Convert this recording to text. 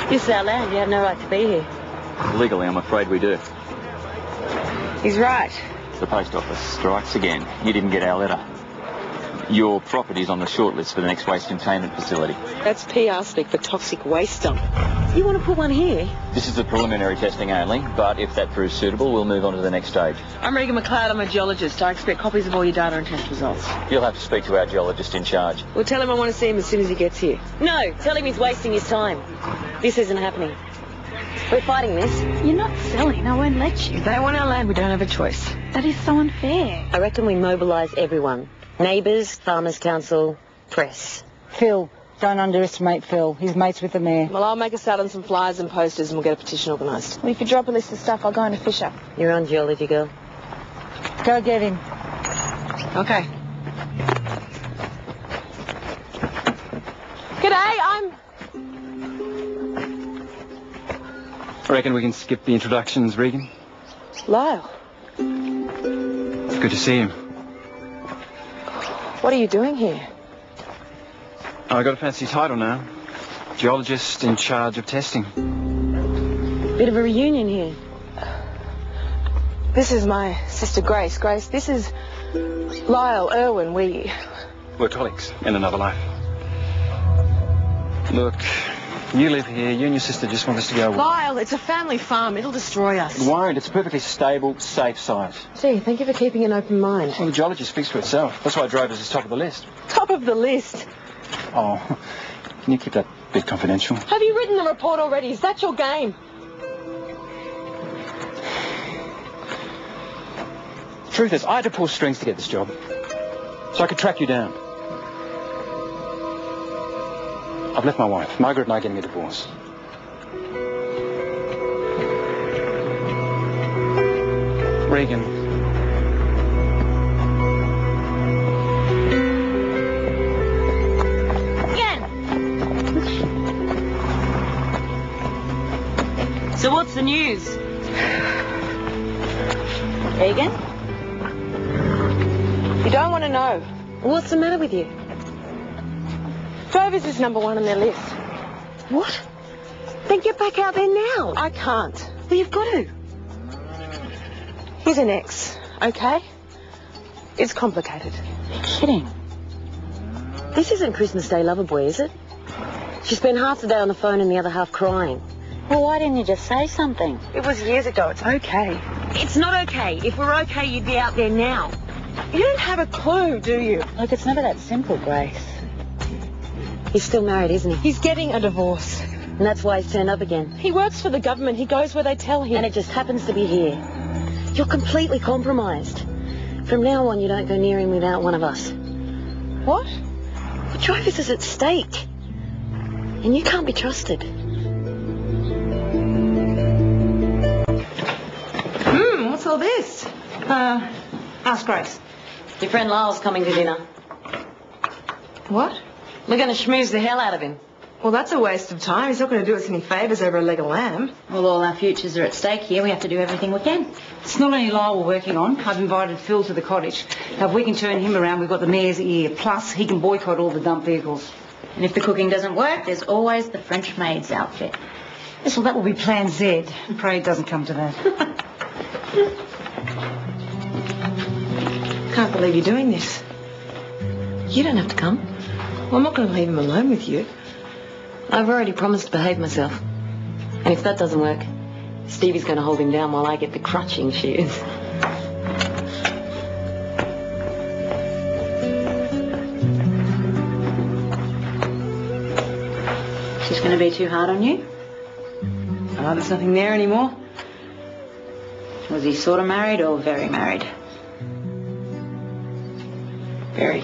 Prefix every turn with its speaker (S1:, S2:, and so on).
S1: This is our land. You have no right to be here.
S2: Legally, I'm afraid we do.
S1: He's right.
S2: The post office strikes again. You didn't get our letter. Your property's on the shortlist for the next waste containment facility.
S1: That's PR speak for toxic waste dump. You want to put one here?
S2: This is the preliminary testing only, but if that proves suitable, we'll move on to the next stage.
S1: I'm Regan Mcleod. I'm a geologist. I expect copies of all your data and test results.
S2: You'll have to speak to our geologist in charge.
S1: Well, tell him I want to see him as soon as he gets here. No, tell him he's wasting his time. This isn't happening. We're fighting this.
S3: You're not selling. I won't let you.
S1: If they want our land, we don't have a choice.
S3: That is so unfair.
S1: I reckon we mobilise everyone. Neighbours, Farmers' Council, press.
S4: Phil. Don't underestimate Phil. He's mates with the mayor.
S1: Well, I'll make us out on some flyers and posters and we'll get a petition organised.
S3: Well, if you drop a list of stuff, I'll go into Fisher.
S1: You're on geology, girl.
S4: Go get him.
S1: Okay. G'day,
S5: I reckon we can skip the introductions, Regan.
S1: Lyle.
S5: It's good to see him.
S1: What are you doing here?
S5: I got a fancy title now. Geologist in charge of testing.
S1: Bit of a reunion here.
S3: This is my sister Grace. Grace, this is Lyle, Irwin.
S5: We're colleagues in another life. Look, you live here. You and your sister just want us to go.
S1: Lyle, it's a family farm. It'll destroy us.
S5: It won't. It's a perfectly stable, safe site.
S1: Gee, thank you for keeping an open mind.
S5: Well, the geology speaks for itself. That's why I drove us to top of the list.
S1: Top of the list.
S5: Oh, can you keep that bit confidential?
S1: Have you written the report already? Is that your game?
S5: The truth is, I had to pull strings to get this job. So I could track you down. I've left my wife. Margaret and I are getting a divorce. Regan.
S1: So what's the news? Regan?
S3: You don't want to know.
S1: What's the matter with you?
S3: Drovers is number one on their list.
S1: What? Then get back out there now.
S3: I can't.
S1: Well, you've got to.
S3: He's an ex, okay? It's complicated.
S1: You're kidding. This isn't Christmas Day Loverboy, is it? She spent half the day on the phone and the other half crying. Well, why didn't you just say something?
S3: It was years ago. It's okay.
S1: It's not okay. If we're okay, you'd be out there now.
S3: You don't have a clue, do you?
S1: Look, it's never that simple, Grace. He's still married, isn't he?
S3: He's getting a divorce.
S1: And that's why he's turned up again.
S3: He works for the government. He goes where they tell him.
S1: And it just happens to be here. You're completely compromised. From now on, you don't go near him without one of us.
S3: What?
S1: Well, Drovers is at stake. And you can't be trusted.
S3: What's all this?
S1: Ask Grace. Your friend Lyle's coming to dinner.
S3: What?
S1: We're going to schmooze the hell out of him.
S3: Well, that's a waste of time. He's not going to do us any favours over a leg of lamb.
S6: Well, all our futures are at stake here. We have to do everything we can. It's not only Lyle we're working on. I've invited Phil to the cottage. Now, if we can turn him around, we've got the mayor's ear. Plus, he can boycott all the dump vehicles. And if the cooking doesn't work, there's always the French maid's outfit.
S4: Yes, well, that will be Plan Z. Pray it doesn't come to that.
S3: Can't believe you're doing this.
S1: You don't have to come.
S3: Well, I'm not going to leave him alone with you.
S1: I've already promised to behave myself. And if that doesn't work, Stevie's going to hold him down while I get the crutching shears.
S6: She's going to be too hard on you?
S3: Oh, there's nothing there anymore.
S6: Was he sort of married or very married?
S3: Very.